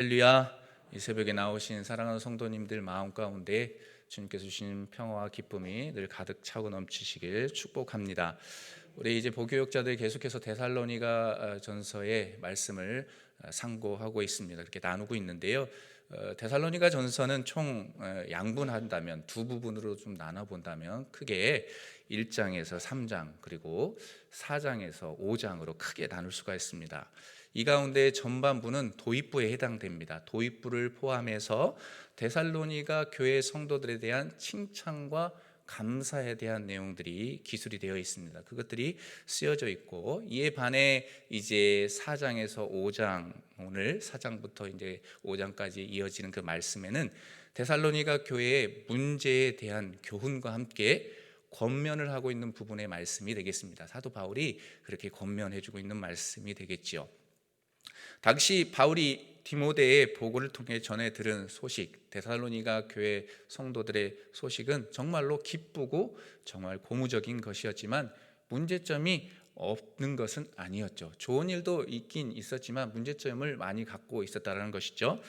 할렐루야. 이 새벽에 나오신 사랑하는 성도님들 마음 가운데 주님께서 주신 평화와 기쁨이 늘 가득 차고 넘치시길 축복합니다. 우리 이제 보교육자들 계속해서 데살로니가 전서의 말씀을 상고하고 있습니다. 그렇게 나누고 있는데요. 데살로니가 전서는 총 양분한다면 두 부분으로 좀 나눠 본다면 크게 1장에서 3장 그리고 4장에서 5장으로 크게 나눌 수가 있습니다. 이 가운데 전반부는 도입부에 해당됩니다. 도입부를 포함해서 데살로니가 교회 성도들에 대한 칭찬과 감사에 대한 내용들이 기술이 되어 있습니다. 그것들이 쓰여져 있고, 이에 반해 이제 4장에서 5장, 오늘 4장부터 이제 5장까지 이어지는 그 말씀에는 데살로니가 교회의 문제에 대한 교훈과 함께 권면을 하고 있는 부분의 말씀이 되겠습니다. 사도 바울이 그렇게 권면해 주고 있는 말씀이 되겠지요. 당시 바울이 디모데의 보고를 통해 전해 들은 소식, 데살로니가 교회 성도들의 소식은 정말로 기쁘고 정말 고무적인 것이었지만 문제점이 없는 것은 아니었죠. 좋은 일도 있긴 있었지만 문제점을 많이 갖고 있었다는 것이죠.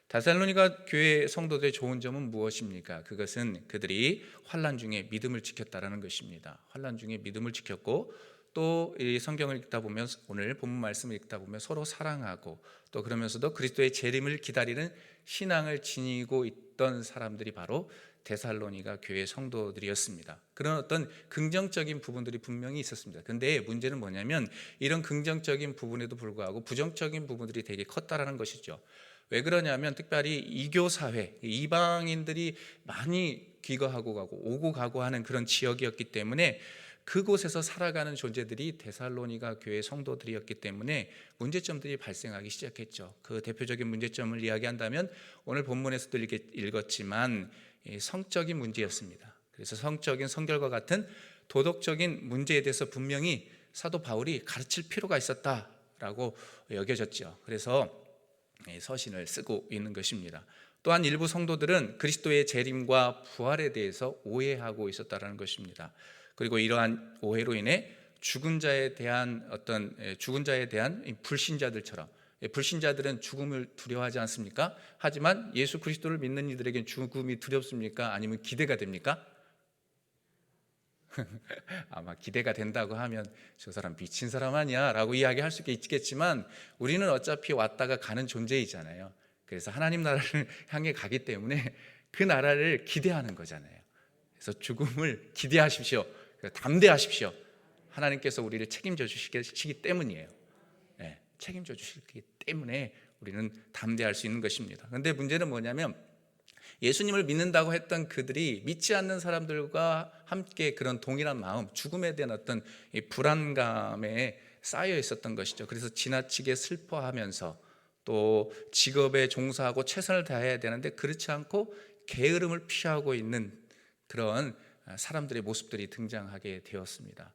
데살로니가 교회 성도들의 좋은 점은 무엇입니까? 그것은 그들이 환난 중에 믿음을 지켰다라는 것입니다. 환난 중에 믿음을 지켰고, 또 이 성경을 읽다 보면, 오늘 본문 말씀을 읽다 보면 서로 사랑하고, 또 그러면서도 그리스도의 재림을 기다리는 신앙을 지니고 있던 사람들이 바로 데살로니가 교회 성도들이었습니다. 그런 어떤 긍정적인 부분들이 분명히 있었습니다. 근데 문제는 뭐냐면 이런 긍정적인 부분에도 불구하고 부정적인 부분들이 되게 컸다라는 것이죠. 왜 그러냐면 특별히 이교 사회, 이방인들이 많이 귀거하고 가고 오고 가고 하는 그런 지역이었기 때문에 그곳에서 살아가는 존재들이 데살로니가 교회 성도들이었기 때문에 문제점들이 발생하기 시작했죠. 그 대표적인 문제점을 이야기한다면 오늘 본문에서도 읽었지만 성적인 문제였습니다. 그래서 성적인 성결과 같은 도덕적인 문제에 대해서 분명히 사도 바울이 가르칠 필요가 있었다라고 여겨졌죠. 그래서 서신을 쓰고 있는 것입니다. 또한 일부 성도들은 그리스도의 재림과 부활에 대해서 오해하고 있었다는 것입니다. 그리고 이러한 오해로 인해 죽은 자에 대한 불신자들처럼, 불신자들은 죽음을 두려워하지 않습니까? 하지만 예수 그리스도를 믿는 이들에겐 죽음이 두렵습니까? 아니면 기대가 됩니까? 아마 기대가 된다고 하면 저 사람 미친 사람 아니야 라고 이야기할 수 있겠지만 우리는 어차피 왔다가 가는 존재이잖아요. 그래서 하나님 나라를 향해 가기 때문에 그 나라를 기대하는 거잖아요. 그래서 죽음을 기대하십시오. 담대하십시오. 하나님께서 우리를 책임져 주시기 때문이에요. 네, 책임져 주시기 때문에 우리는 담대할 수 있는 것입니다. 그런데 문제는 뭐냐면 예수님을 믿는다고 했던 그들이 믿지 않는 사람들과 함께 그런 동일한 마음, 죽음에 대한 어떤 불안감에 쌓여 있었던 것이죠. 그래서 지나치게 슬퍼하면서 또 직업에 종사하고 최선을 다해야 되는데 그렇지 않고 게으름을 피하고 있는 그런 사람들의 모습들이 등장하게 되었습니다.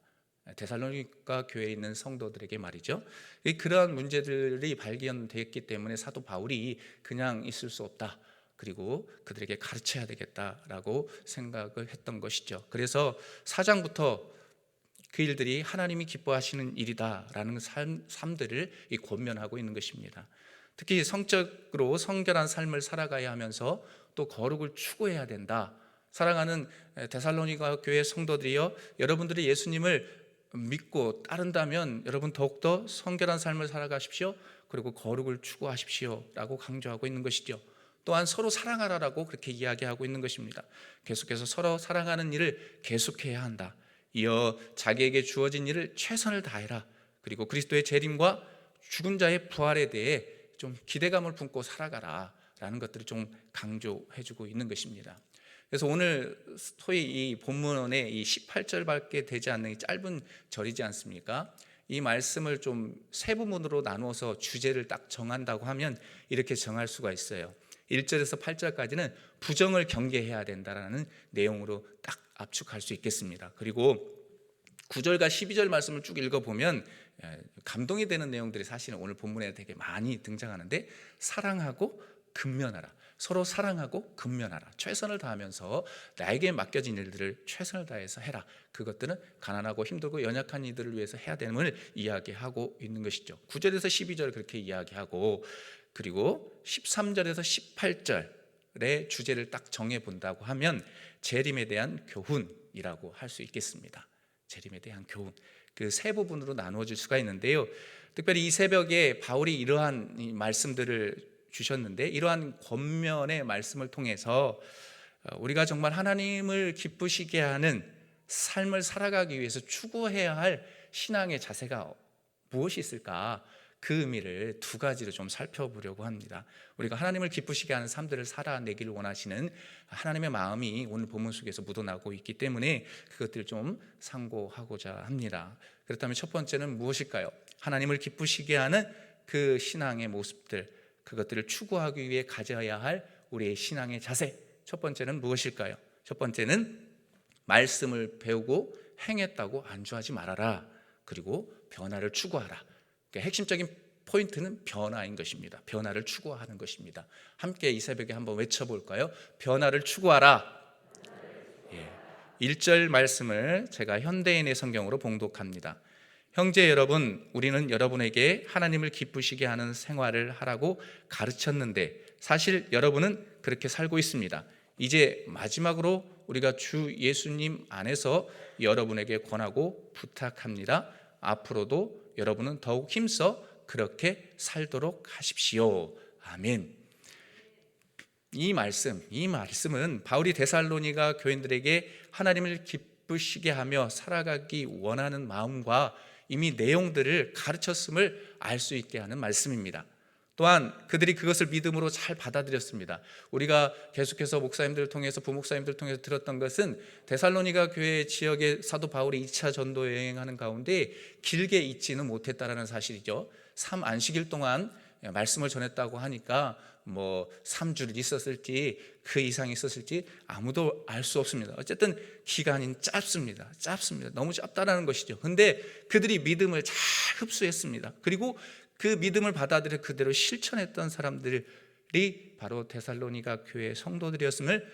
데살로니가 교회에 있는 성도들에게 말이죠. 그러한 문제들이 발견됐기 때문에 사도 바울이 그냥 있을 수 없다. 그리고 그들에게 가르쳐야 되겠다라고 생각을 했던 것이죠. 그래서 4장부터 그 일들이 하나님이 기뻐하시는 일이다라는 삶들을 권면하고 있는 것입니다. 특히 성적으로 성결한 삶을 살아가야 하면서 또 거룩을 추구해야 된다. 사랑하는 데살로니가 교회 성도들이여, 여러분들이 예수님을 믿고 따른다면 여러분 더욱더 성결한 삶을 살아가십시오. 그리고 거룩을 추구하십시오 라고 강조하고 있는 것이죠. 또한 서로 사랑하라라고 그렇게 이야기하고 있는 것입니다. 계속해서 서로 사랑하는 일을 계속해야 한다. 이어 자기에게 주어진 일을 최선을 다해라. 그리고 그리스도의 재림과 죽은 자의 부활에 대해 좀 기대감을 품고 살아가라 라는 것들을 좀 강조해주고 있는 것입니다. 그래서 오늘 소위 이 본문의 이 18절밖에 되지 않는 이 짧은 절이지 않습니까? 이 말씀을 좀 세 부분으로 나누어서 주제를 딱 정한다고 하면 이렇게 정할 수가 있어요. 1절에서 8절까지는 부정을 경계해야 된다라는 내용으로 딱 압축할 수 있겠습니다. 그리고 9절과 12절 말씀을 쭉 읽어보면 감동이 되는 내용들이 사실은 오늘 본문에 되게 많이 등장하는데, 사랑하고 근면하라, 서로 사랑하고 근면하라, 최선을 다하면서 나에게 맡겨진 일들을 최선을 다해서 해라. 그것들은 가난하고 힘들고 연약한 이들을 위해서 해야 됨을 이야기하고 있는 것이죠. 9절에서 12절 그렇게 이야기하고, 그리고 13절에서 18절의 주제를 딱 정해 본다고 하면 재림에 대한 교훈이라고 할 수 있겠습니다. 재림에 대한 교훈, 그 세 부분으로 나누어질 수가 있는데요. 특별히 이 새벽에 바울이 이러한 이 말씀들을 주셨는데, 이러한 권면의 말씀을 통해서 우리가 정말 하나님을 기쁘시게 하는 삶을 살아가기 위해서 추구해야 할 신앙의 자세가 무엇이 있을까, 그 의미를 두 가지로 좀 살펴보려고 합니다. 우리가 하나님을 기쁘시게 하는 삶들을 살아내기를 원하시는 하나님의 마음이 오늘 본문 속에서 묻어나고 있기 때문에 그것들을 좀 상고하고자 합니다. 그렇다면 첫 번째는 무엇일까요? 하나님을 기쁘시게 하는 그 신앙의 모습들, 그것들을 추구하기 위해 가져야 할 우리의 신앙의 자세, 첫 번째는 무엇일까요? 첫 번째는 말씀을 배우고 행했다고 안주하지 말아라. 그리고 변화를 추구하라. 그러니까 핵심적인 포인트는 변화인 것입니다. 변화를 추구하는 것입니다. 함께 이 새벽에 한번 외쳐볼까요? 변화를 추구하라. 1절 말씀을 제가 현대인의 성경으로 봉독합니다. 형제 여러분, 우리는 여러분에게 하나님을 기쁘시게 하는 생활을 하라고 가르쳤는데 사실 여러분은 그렇게 살고 있습니다. 이제 마지막으로 우리가 주 예수님 안에서 여러분에게 권하고 부탁합니다. 앞으로도 여러분은 더욱 힘써 그렇게 살도록 하십시오. 아멘. 이 말씀은 바울이 데살로니가 교인들에게 하나님을 기쁘시게 하며 살아가기 원하는 마음과 이미 내용들을 가르쳤음을 알 수 있게 하는 말씀입니다. 또한 그들이 그것을 믿음으로 잘 받아들였습니다. 우리가 계속해서 목사님들을 통해서, 부목사님들을 통해서 들었던 것은 데살로니가 교회 지역에 사도 바울이 2차 전도 여행하는 가운데 길게 있지는 못했다라는 사실이죠. 3안식일 동안 말씀을 전했다고 하니까 3주를 있었을지 그 이상 있었을지 아무도 알 수 없습니다. 어쨌든 기간이 짧습니다. 너무 짧다라는 것이죠. 근데 그들이 믿음을 잘 흡수했습니다. 그리고 그 믿음을 받아들여 그대로 실천했던 사람들이 바로 데살로니가 교회 성도들이었음을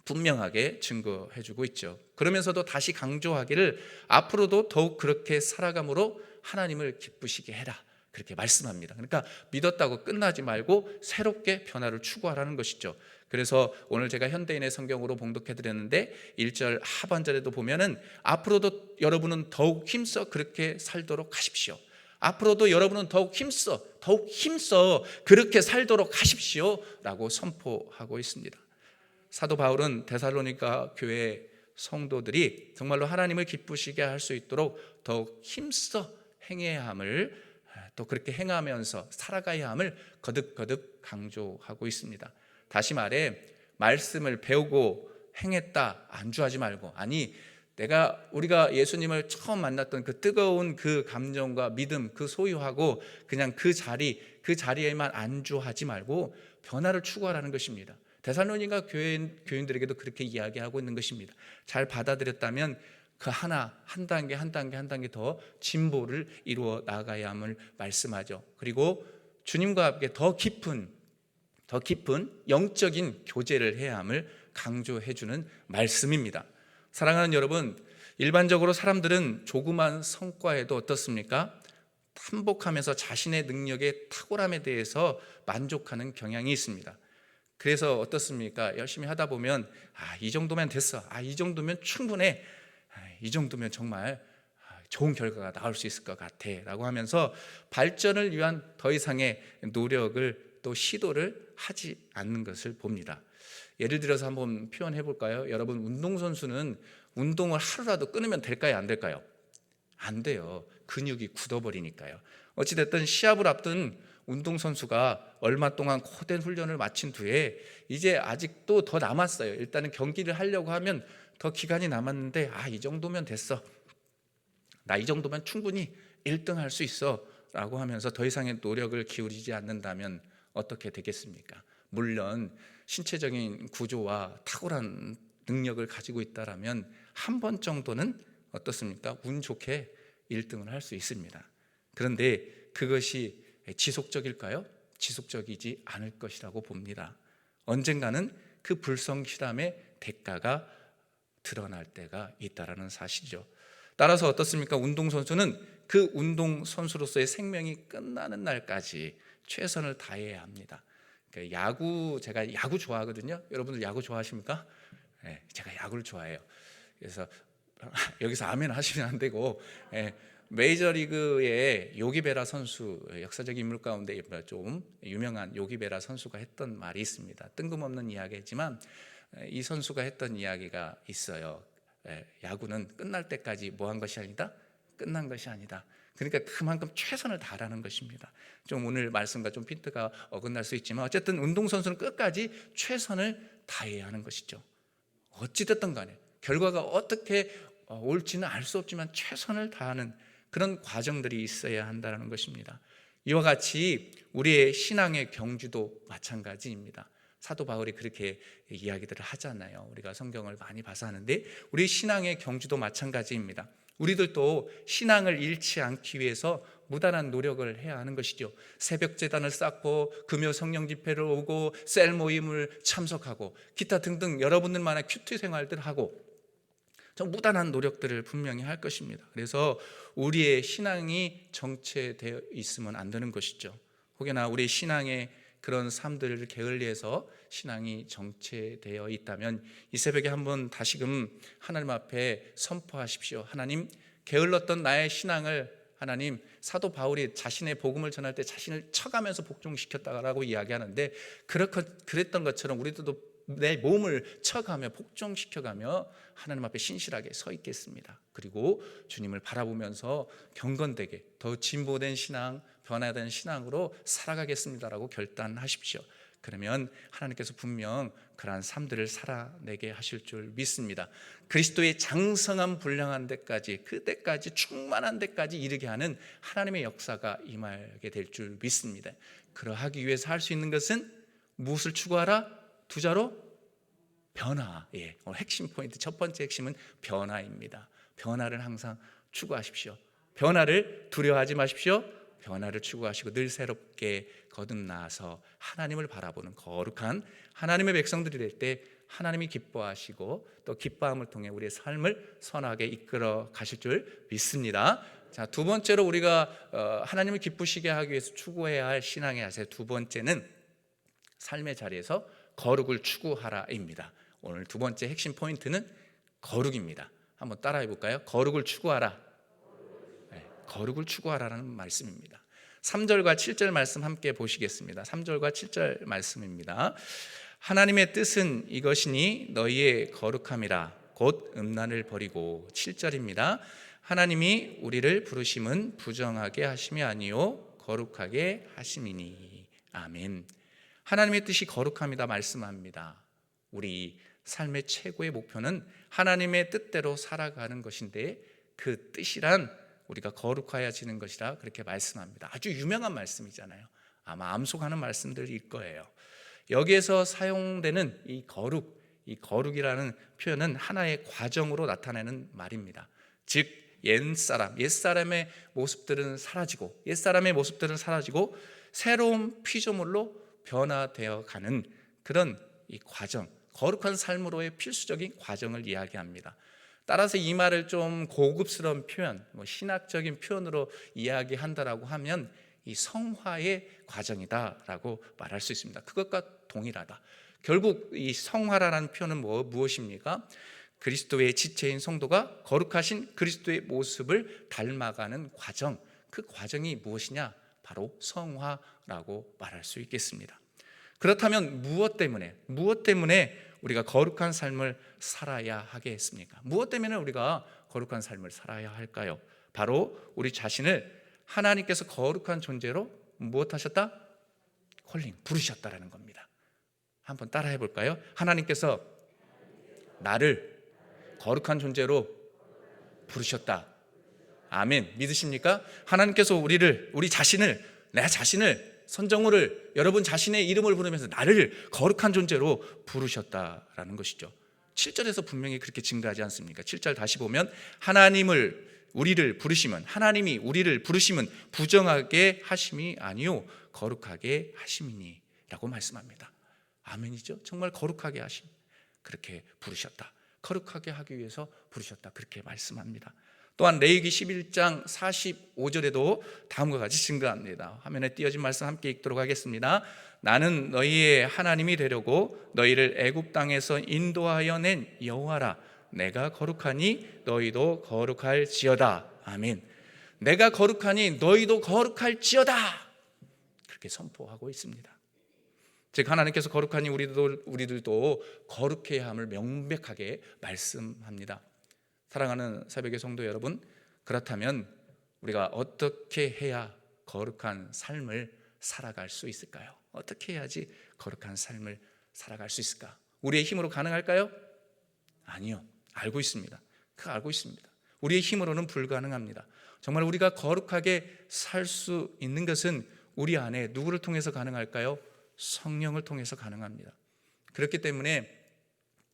분명하게 증거해주고 있죠. 그러면서도 다시 강조하기를 앞으로도 더욱 그렇게 살아감으로 하나님을 기쁘시게 해라, 그렇게 말씀합니다. 그러니까 믿었다고 끝나지 말고 새롭게 변화를 추구하라는 것이죠. 그래서 오늘 제가 현대인의 성경으로 봉독해드렸는데 1절 하반절에도 보면은 앞으로도 여러분은 더욱 힘써 그렇게 살도록 하십시오. 앞으로도 여러분은 더욱 힘써 그렇게 살도록 하십시오 라고 선포하고 있습니다. 사도 바울은 데살로니가 교회 성도들이 정말로 하나님을 기쁘시게 할 수 있도록 더욱 힘써 행해야 함을, 또 그렇게 행하면서 살아가야 함을 거듭거듭 강조하고 있습니다. 다시 말해 말씀을 배우고 행했다 안주하지 말고, 아니 우리가 예수님을 처음 만났던 그 뜨거운 그 감정과 믿음 그 소유하고 그냥 그 자리에만 안주하지 말고 변화를 추구하라는 것입니다. 데살로니가 교인들에게도 그렇게 이야기하고 있는 것입니다. 잘 받아들였다면 그 한 단계 더 진보를 이루어 나가야 함을 말씀하죠. 그리고 주님과 함께 더 깊은 영적인 교제를 해야 함을 강조해 주는 말씀입니다. 사랑하는 여러분, 일반적으로 사람들은 조그만 성과에도 어떻습니까? 한복하면서 자신의 능력의 탁월함에 대해서 만족하는 경향이 있습니다. 그래서 어떻습니까? 열심히 하다 보면 이 정도면 됐어, 이 정도면 충분해, 이 정도면 정말 좋은 결과가 나올 수 있을 것 같아 라고 하면서 발전을 위한 더 이상의 노력을 또 시도를 하지 않는 것을 봅니다. 예를 들어서 한번 표현해 볼까요? 여러분, 운동선수는 운동을 하루라도 끊으면 될까요? 안 될까요? 안 돼요. 근육이 굳어버리니까요. 어찌됐든 시합을 앞둔 운동선수가 얼마 동안 고된 훈련을 마친 뒤에 이제 아직도 더 남았어요. 일단은 경기를 하려고 하면 더 기간이 남았는데 이 정도면 됐어, 나 이 정도면 충분히 1등 할 수 있어 라고 하면서 더 이상의 노력을 기울이지 않는다면 어떻게 되겠습니까? 물론 신체적인 구조와 탁월한 능력을 가지고 있다라면 한 번 정도는 어떻습니까? 운 좋게 1등을 할 수 있습니다. 그런데 그것이 지속적일까요? 지속적이지 않을 것이라고 봅니다. 언젠가는 그 불성실함의 대가가 드러날 때가 있다라는 사실이죠. 따라서 어떻습니까? 운동선수는 그 운동선수로서의 생명이 끝나는 날까지 최선을 다해야 합니다. 그러니까 제가 야구 좋아하거든요. 여러분들 야구 좋아하십니까? 네, 제가 야구를 좋아해요. 그래서 여기서 아멘 하시면 안 되고, 메이저리그의 요기베라 선수, 역사적 인물 가운데 좀 유명한 요기베라 선수가 했던 말이 있습니다. 뜬금없는 이야기지만 이 선수가 했던 이야기가 있어요. 야구는 끝날 때까지 뭐 한 것이 아니다? 끝난 것이 아니다. 그러니까 그만큼 최선을 다하라는 것입니다. 좀 오늘 말씀과 좀 핀트가 어긋날 수 있지만 어쨌든 운동선수는 끝까지 최선을 다해야 하는 것이죠. 어찌됐든 간에 결과가 어떻게 올지는 알 수 없지만 최선을 다하는 그런 과정들이 있어야 한다는 것입니다. 이와 같이 우리의 신앙의 경주도 마찬가지입니다. 사도 바울이 그렇게 이야기들을 하잖아요. 우리가 성경을 많이 봐서 하는데 우리 신앙의 경주도 마찬가지입니다. 우리들도 신앙을 잃지 않기 위해서 무단한 노력을 해야 하는 것이죠. 새벽 제단을 쌓고 금요 성령 집회를 오고 셀 모임을 참석하고 기타 등등 여러분들만의 큐티 생활들을 하고 좀 무단한 노력들을 분명히 할 것입니다. 그래서 우리의 신앙이 정체되어 있으면 안 되는 것이죠. 혹여나 우리 신앙의 그런 삶들을 게을리해서 신앙이 정체되어 있다면 이 새벽에 한번 다시금 하나님 앞에 선포하십시오. 하나님, 게을렀던 나의 신앙을 하나님, 사도 바울이 자신의 복음을 전할 때 자신을 쳐가면서 복종시켰다라고 이야기하는데 그랬던 것처럼 우리들도 내 몸을 쳐가며 복종시켜가며 하나님 앞에 신실하게 서 있겠습니다. 그리고 주님을 바라보면서 경건되게 더 진보된 신앙, 변화된 신앙으로 살아가겠습니다라고 결단하십시오. 그러면 하나님께서 분명 그러한 삶들을 살아내게 하실 줄 믿습니다. 그리스도의 장성한 분량한 데까지, 그때까지 충만한 데까지 이르게 하는 하나님의 역사가 임하게 될 줄 믿습니다. 그러하기 위해서 할 수 있는 것은 무엇을 추구하라? 두 자로 변화. 오늘 핵심 포인트, 첫 번째 핵심은 변화입니다. 변화를 항상 추구하십시오. 변화를 두려워하지 마십시오. 변화를 추구하시고 늘 새롭게 거듭나서 하나님을 바라보는 거룩한 하나님의 백성들이 될 때 하나님이 기뻐하시고 또 기뻐함을 통해 우리의 삶을 선하게 이끌어 가실 줄 믿습니다. 자, 두 번째로 우리가 하나님을 기쁘시게 하기 위해서 추구해야 할 신앙의 자세, 두 번째는 삶의 자리에서 거룩을 추구하라입니다. 오늘 두 번째 핵심 포인트는 거룩입니다. 한번 따라해 볼까요? 거룩을 추구하라. 거룩을 추구하라는 말씀입니다. 3절과 7절 말씀 함께 보시겠습니다. 3절과 7절 말씀입니다. 하나님의 뜻은 이것이니 너희의 거룩함이라 곧 음란을 버리고. 7절입니다. 하나님이 우리를 부르심은 부정하게 하심이 아니요 거룩하게 하심이니. 아멘. 하나님의 뜻이 거룩함이다 말씀합니다. 우리 삶의 최고의 목표는 하나님의 뜻대로 살아가는 것인데 그 뜻이란 우리가 거룩하여지는 것이라 그렇게 말씀합니다. 아주 유명한 말씀이잖아요. 아마 암송하는 말씀들일 거예요. 여기에서 사용되는 이 거룩이라는 표현은 하나의 과정으로 나타내는 말입니다. 즉 옛사람의 모습들은 사라지고 새로운 피조물로 변화되어 가는 그런 이 과정, 거룩한 삶으로의 필수적인 과정을 이야기합니다. 따라서 이 말을 좀 고급스러운 표현, 신학적인 표현으로 이야기한다라고 하면 이 성화의 과정이다라고 말할 수 있습니다. 그것과 동일하다. 결국 이 성화라는 표현은 무엇입니까? 그리스도의 지체인 성도가 거룩하신 그리스도의 모습을 닮아가는 과정, 그 과정이 무엇이냐? 바로 성화라고 말할 수 있겠습니다. 그렇다면 무엇 때문에 우리가 거룩한 삶을 살아야 하겠습니까? 무엇 때문에 우리가 거룩한 삶을 살아야 할까요? 바로 우리 자신을 하나님께서 거룩한 존재로 무엇하셨다? 부르셨다라는 겁니다. 한번 따라해 볼까요? 하나님께서 나를 거룩한 존재로 부르셨다. 아멘. 믿으십니까? 하나님께서 우리 자신을, 내 자신을, 선정우를, 여러분 자신의 이름을 부르면서 나를 거룩한 존재로 부르셨다라는 것이죠. 7절에서 분명히 그렇게 증거하지 않습니까? 7절 다시 보면 하나님이 우리를 부르심은 부정하게 하심이 아니요 거룩하게 하심이니 라고 말씀합니다. 아멘이죠. 정말 거룩하게 그렇게 부르셨다. 거룩하게 하기 위해서 부르셨다. 그렇게 말씀합니다. 또한 레위기 11장 45절에도 다음과 같이 증거합니다. 화면에 띄어진 말씀 함께 읽도록 하겠습니다. 나는 너희의 하나님이 되려고 너희를 애굽 땅에서 인도하여 낸 여호와라. 내가 거룩하니 너희도 거룩할지어다. 아멘. 내가 거룩하니 너희도 거룩할지어다. 그렇게 선포하고 있습니다. 즉 하나님께서 거룩하니 우리들도 거룩해야 함을 명백하게 말씀합니다. 사랑하는 새벽의 성도 여러분, 그렇다면 우리가 어떻게 해야 거룩한 삶을 살아갈 수 있을까요? 어떻게 해야지 거룩한 삶을 살아갈 수 있을까? 우리의 힘으로 가능할까요? 아니요. 알고 있습니다. 알고 있습니다. 우리의 힘으로는 불가능합니다. 정말 우리가 거룩하게 살 수 있는 것은 우리 안에 누구를 통해서 가능할까요? 성령을 통해서 가능합니다. 그렇기 때문에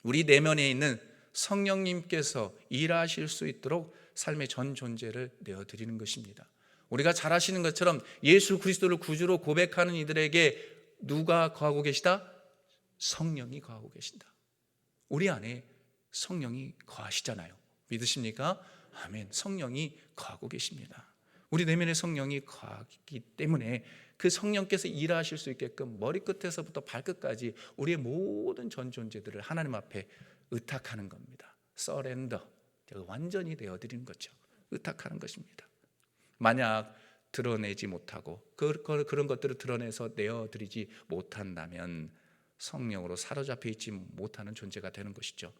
우리 내면에 있는 성령님께서 일하실 수 있도록 삶의 전 존재를 내어드리는 것입니다. 우리가 잘 아시는 것처럼 예수 그리스도를 구주로 고백하는 이들에게 누가 거하고 계시다? 성령이 거하고 계신다. 우리 안에 성령이 거하시잖아요. 믿으십니까? 아멘. 성령이 거하고 계십니다. 우리 내면에 성령이 거하기 때문에 그 성령께서 일하실 수 있게끔 머리끝에서부터 발끝까지 우리의 모든 전 존재들을 하나님 앞에 의탁하는 겁니다. 서렌더, 완전히 내어드리는 거죠. 의탁하는 것입니다. 만약 드러내지 못하고 그런 것들을 드러내서 내어드리지 못한다면 성령으로 사로잡혀 있지 못하는 존재가 되는 것이죠.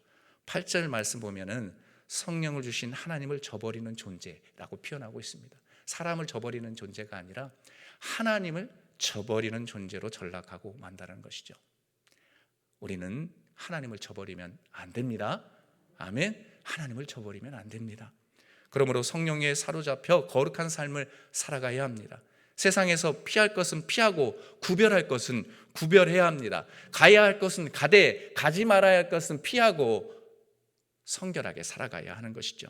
8절 말씀 보면은 성령을 주신 하나님을 저버리는 존재라고 표현하고 있습니다. 사람을 저버리는 존재가 아니라 하나님을 저버리는 존재로 전락하고 만다는 것이죠. 우리는 하나님을 저버리면 안 됩니다. 아멘. 하나님을 저버리면 안 됩니다. 그러므로 성령에 사로잡혀 거룩한 삶을 살아가야 합니다. 세상에서 피할 것은 피하고 구별할 것은 구별해야 합니다. 가야 할 것은 가되 가지 말아야 할 것은 피하고 성결하게 살아가야 하는 것이죠.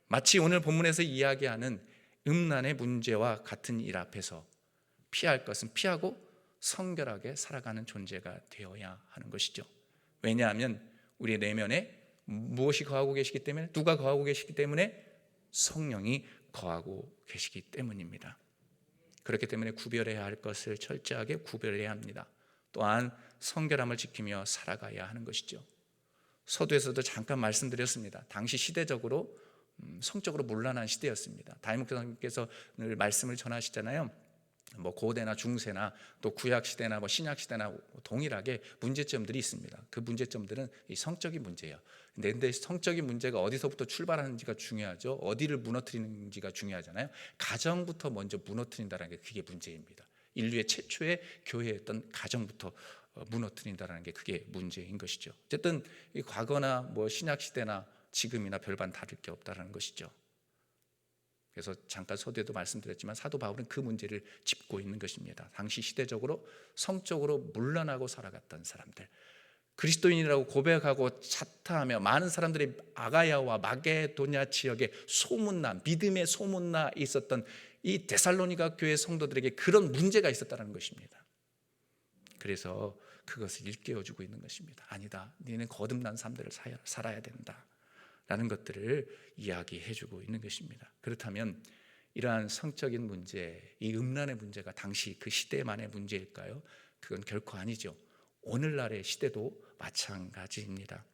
마치 오늘 본문에서 이야기하는 음란의 문제와 같은 일 앞에서 피할 것은 피하고 성결하게 살아가는 존재가 되어야 하는 것이죠. 왜냐하면 우리 내면에 무엇이 거하고 계시기 때문에, 누가 거하고 계시기 때문에? 성령이 거하고 계시기 때문입니다. 그렇기 때문에 구별해야 할 것을 철저하게 구별해야 합니다. 또한 성결함을 지키며 살아가야 하는 것이죠. 서두에서도 잠깐 말씀드렸습니다. 당시 시대적으로 성적으로 문란한 시대였습니다. 담임 목사님께서 늘 말씀을 전하시잖아요. 고대나 중세나 또 구약 시대나 신약 시대나 동일하게 문제점들이 있습니다. 그 문제점들은 이 성적인 문제예요. 근데 성적인 문제가 어디서부터 출발하는지가 중요하죠. 어디를 무너뜨리는지가 중요하잖아요. 가정부터 먼저 무너뜨린다는 게 그게 문제입니다. 인류의 최초의 교회였던 가정부터 무너뜨린다는 게 그게 문제인 것이죠. 어쨌든 이 과거나 신약 시대나 지금이나 별반 다를 게 없다는 것이죠. 그래서 잠깐 서두에도 말씀드렸지만 사도 바울은 그 문제를 짚고 있는 것입니다. 당시 시대적으로 성적으로 문란하고 살아갔던 사람들, 그리스도인이라고 고백하고 자타하며 많은 사람들이 아가야와 마게도냐 지역에 소문나, 믿음의 소문나 있었던 이 데살로니가 교회 성도들에게 그런 문제가 있었다는 것입니다. 그래서 그것을 일깨워주고 있는 것입니다. 아니다, 너희는 거듭난 삶들을 살아야 된다 라는 것들을 이야기해주고 있는 것입니다. 그렇다면 이러한 성적인 문제, 이 음란의 문제가 당시 그 시대만의 문제일까요? 그건 결코 아니죠. 오늘날의 시대도 마찬가지입니다.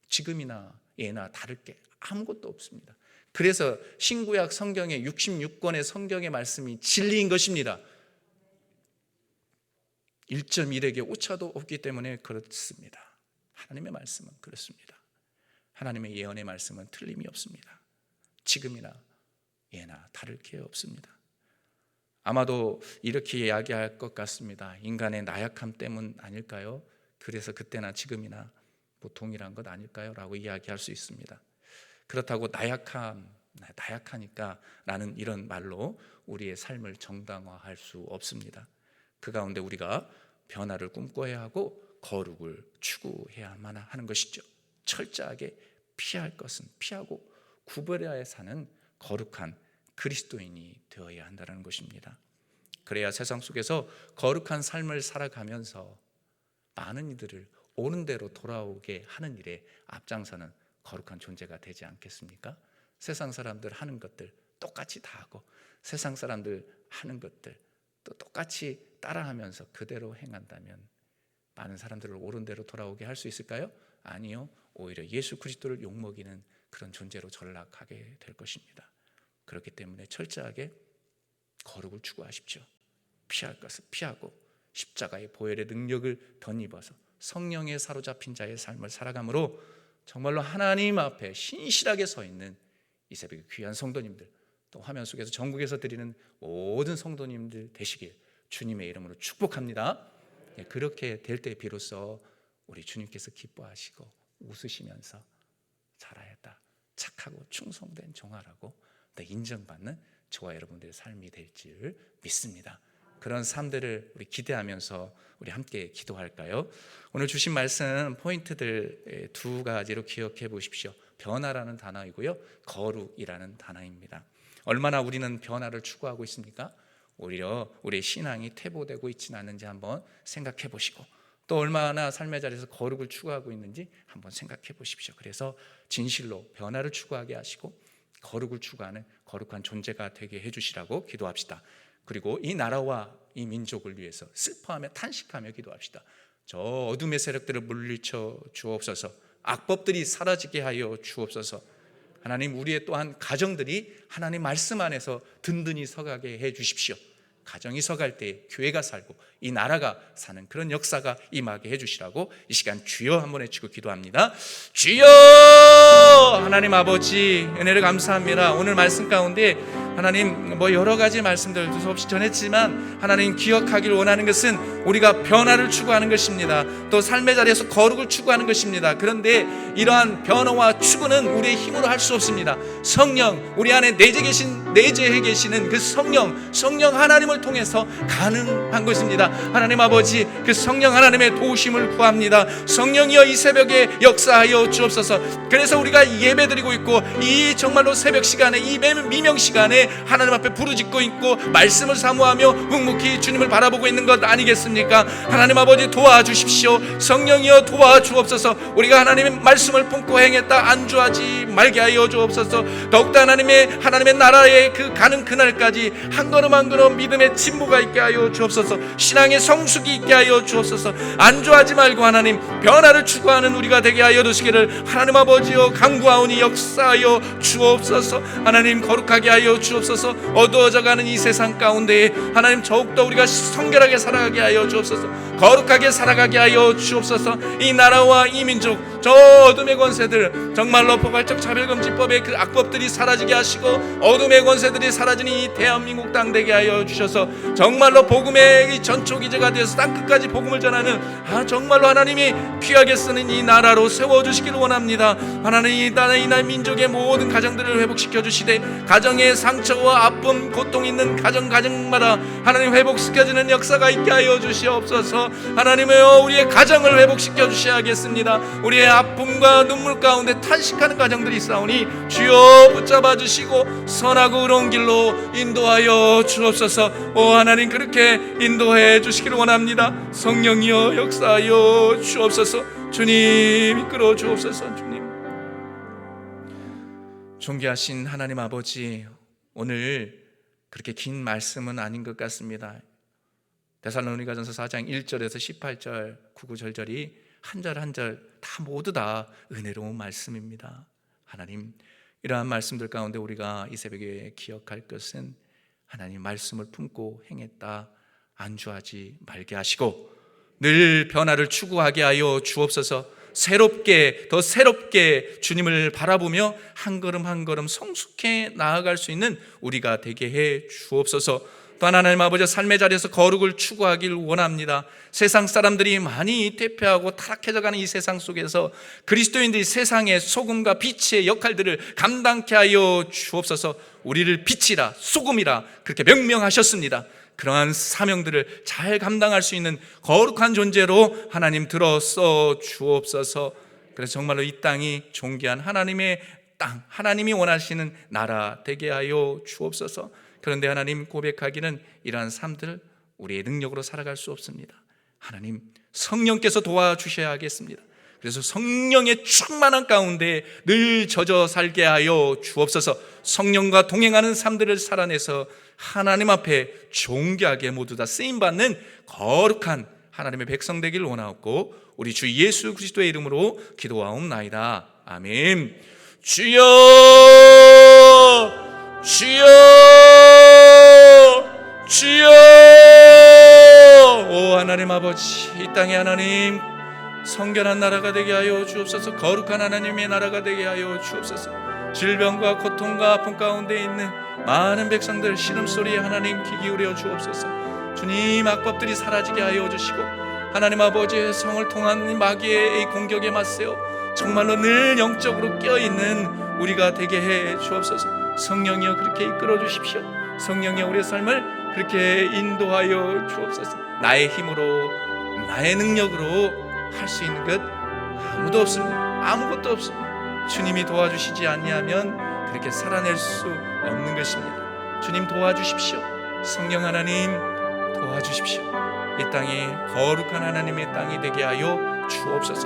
지금이나 예나 다를 게 아무것도 없습니다. 그래서 신구약 성경의 66권의 성경의 말씀이 진리인 것입니다. 1.1에게 오차도 없기 때문에 그렇습니다. 하나님의 말씀은 그렇습니다. 하나님의 예언의 말씀은 틀림이 없습니다. 지금이나 예나 다를 게 없습니다. 아마도 이렇게 이야기할 것 같습니다. 인간의 나약함 때문 아닐까요? 그래서 그때나 지금이나 동일한 것 아닐까요? 라고 이야기할 수 있습니다. 그렇다고 나약하니까 라는 이런 말로 우리의 삶을 정당화할 수 없습니다. 그 가운데 우리가 변화를 꿈꿔야 하고 거룩을 추구해야만 하는 것이죠. 철저하게 피할 것은 피하고 구별하여 사는 거룩한 그리스도인이 되어야 한다는 것입니다. 그래야 세상 속에서 거룩한 삶을 살아가면서 많은 이들을 옳은 대로 돌아오게 하는 일에 앞장서는 거룩한 존재가 되지 않겠습니까? 세상 사람들 하는 것들 똑같이 다 하고 세상 사람들 하는 것들 또 똑같이 따라하면서 그대로 행한다면 많은 사람들을 옳은 대로 돌아오게 할 수 있을까요? 아니요. 오히려 예수 그리스도를 욕먹이는 그런 존재로 전락하게 될 것입니다. 그렇기 때문에 철저하게 거룩을 추구하십시오. 피할 것을 피하고 십자가의 보혈의 능력을 덧입어서 성령에 사로잡힌 자의 삶을 살아감으로 정말로 하나님 앞에 신실하게 서 있는 이 새벽에 귀한 성도님들, 또 화면 속에서 전국에서 드리는 모든 성도님들 되시길 주님의 이름으로 축복합니다. 그렇게 될 때 비로소 우리 주님께서 기뻐하시고 웃으시면서 잘하였다, 착하고 충성된 종아라고 인정받는 저와 여러분들의 삶이 될 줄 믿습니다. 그런 삶들을 우리 기대하면서 우리 함께 기도할까요? 오늘 주신 말씀 포인트들 두 가지로 기억해 보십시오. 변화라는 단어이고요, 거룩이라는 단어입니다. 얼마나 우리는 변화를 추구하고 있습니까? 오히려 우리의 신앙이 퇴보되고 있지는 않은지 한번 생각해 보시고, 또 얼마나 삶의 자리에서 거룩을 추구하고 있는지 한번 생각해 보십시오. 그래서 진실로 변화를 추구하게 하시고 거룩을 추구하는 거룩한 존재가 되게 해주시라고 기도합시다. 그리고 이 나라와 이 민족을 위해서 슬퍼하며 탄식하며 기도합시다. 저 어둠의 세력들을 물리쳐 주옵소서. 악법들이 사라지게 하여 주옵소서. 하나님, 우리의 또한 가정들이 하나님 말씀 안에서 든든히 서가게 해 주십시오. 가정이 서갈 때 교회가 살고 이 나라가 사는 그런 역사가 임하게 해주시라고 이 시간 주여 한번 외치고 기도합니다. 주여! 하나님 아버지, 은혜를 감사합니다. 오늘 말씀 가운데 하나님 여러 가지 말씀들 두서없이 전했지만 하나님 기억하길 원하는 것은 우리가 변화를 추구하는 것입니다. 또 삶의 자리에서 거룩을 추구하는 것입니다. 그런데 이러한 변화와 추구는 우리의 힘으로 할 수 없습니다. 성령, 우리 안에 내재해 계시는 그 성령 하나님을 통해서 가능한 것입니다. 하나님 아버지, 그 성령 하나님의 도우심을 구합니다. 성령이여 이 새벽에 역사하여 주옵소서. 그래서 우리가 예배드리고 있고 이 정말로 새벽 시간에 이 미명 시간에 하나님 앞에 부르짖고 있고 말씀을 사모하며 묵묵히 주님을 바라보고 있는 것 아니겠습니까? 하나님 아버지 도와주십시오. 성령이여 도와주옵소서. 우리가 하나님의 말씀을 품고 행했다 안주하지 말게 하여 주옵소서. 더욱더 하나님의 나라에 그 가는 그날까지 한 걸음 한 걸음 믿음의 진보가 있게 하여 주옵소서. 신앙의 성숙이 있게 하여 주옵소서. 안주하지 말고 하나님 변화를 추구하는 우리가 되게 하여 주시기를 하나님 아버지여 간구하오니 역사하여 주옵소서. 하나님 거룩하게 하여 주옵소서. 어두워져가는 이 세상 가운데 하나님 더욱더 우리가 성결하게 살아가게 하여 주옵소서. 거룩하게 살아가게 하여 주옵소서. 이 나라와 이 민족, 저 어둠의 권세들, 정말로 포괄적 차별금지법의 그 악법들이 사라지게 하시고 어둠의 권세들이 사라지는 이 대한민국 땅 되게 하여 주셔서 정말로 복음의 이 전초기제가 되어서 땅끝까지 복음을 전하는 정말로 하나님이 귀하게 쓰는 이 나라로 세워주시기를 원합니다. 하나님 이 나라 민족의 모든 가정들을 회복시켜 주시되 가정의 상처와 아픔 고통 있는 가정마다 하나님 회복시켜주는 역사가 있게 하여 주시옵소서. 하나님이여 우리의 가정을 회복시켜 주셔야겠습니다. 우리의 아픔과 눈물 가운데 탄식하는 가정들이 있사오니 주여 붙잡아 주시고 선하고 의로운 길로 인도하여 주옵소서. 오 하나님 그렇게 인도해 주시기를 원합니다. 성령이여 역사하여 주옵소서. 주님 이끌어 주옵소서. 주님 존귀하신 하나님 아버지, 오늘 그렇게 긴 말씀은 아닌 것 같습니다. 데살로니가전서 4장 1절에서 18절 9절이 한 절 한 절 다 모두 다 은혜로운 말씀입니다. 하나님 이러한 말씀들 가운데 우리가 이 새벽에 기억할 것은 하나님 말씀을 품고 행했다 안주하지 말게 하시고 늘 변화를 추구하게 하여 주옵소서. 더 새롭게 주님을 바라보며 한 걸음 한 걸음 성숙해 나아갈 수 있는 우리가 되게 해 주옵소서. 또한 하나님 아버지 삶의 자리에서 거룩을 추구하길 원합니다. 세상 사람들이 많이 퇴폐하고 타락해져가는 이 세상 속에서 그리스도인들이 세상의 소금과 빛의 역할들을 감당케 하여 주옵소서. 우리를 빛이라 소금이라 그렇게 명명하셨습니다. 그러한 사명들을 잘 감당할 수 있는 거룩한 존재로 하나님 들어서 주옵소서. 그래서 정말로 이 땅이 존귀한 하나님의 땅, 하나님이 원하시는 나라 되게 하여 주옵소서. 그런데 하나님 고백하기는 이러한 삶들 우리의 능력으로 살아갈 수 없습니다. 하나님 성령께서 도와주셔야 하겠습니다. 그래서 성령의 충만한 가운데 늘 젖어 살게 하여 주옵소서. 성령과 동행하는 삶들을 살아내서 하나님 앞에 존귀하게 모두 다 쓰임받는 거룩한 하나님의 백성 되기를 원하옵고 우리 주 예수 그리스도의 이름으로 기도하옵나이다. 아멘. 주여 주여 주여. 오 하나님 아버지, 이 땅의 하나님, 성결한 나라가 되게 하여 주옵소서. 거룩한 하나님의 나라가 되게 하여 주옵소서. 질병과 고통과 아픔 가운데 있는 많은 백성들 신음소리에 하나님 귀 기울여 주옵소서. 주님, 악법들이 사라지게 하여 주시고 하나님 아버지의 성을 통한 마귀의 이 공격에 맞세워 정말로 늘 영적으로 깨어있는 우리가 되게 해 주옵소서. 성령이여 그렇게 이끌어 주십시오. 성령이여 우리의 삶을 그렇게 인도하여 주옵소서. 나의 힘으로 나의 능력으로 할 수 있는 것 아무도 없습니다. 아무것도 없습니다. 주님이 도와주시지 아니하면 그렇게 살아낼 수 없는 것입니다. 주님 도와주십시오. 성령 하나님 도와주십시오. 이 땅이 거룩한 하나님의 땅이 되게 하여 주옵소서.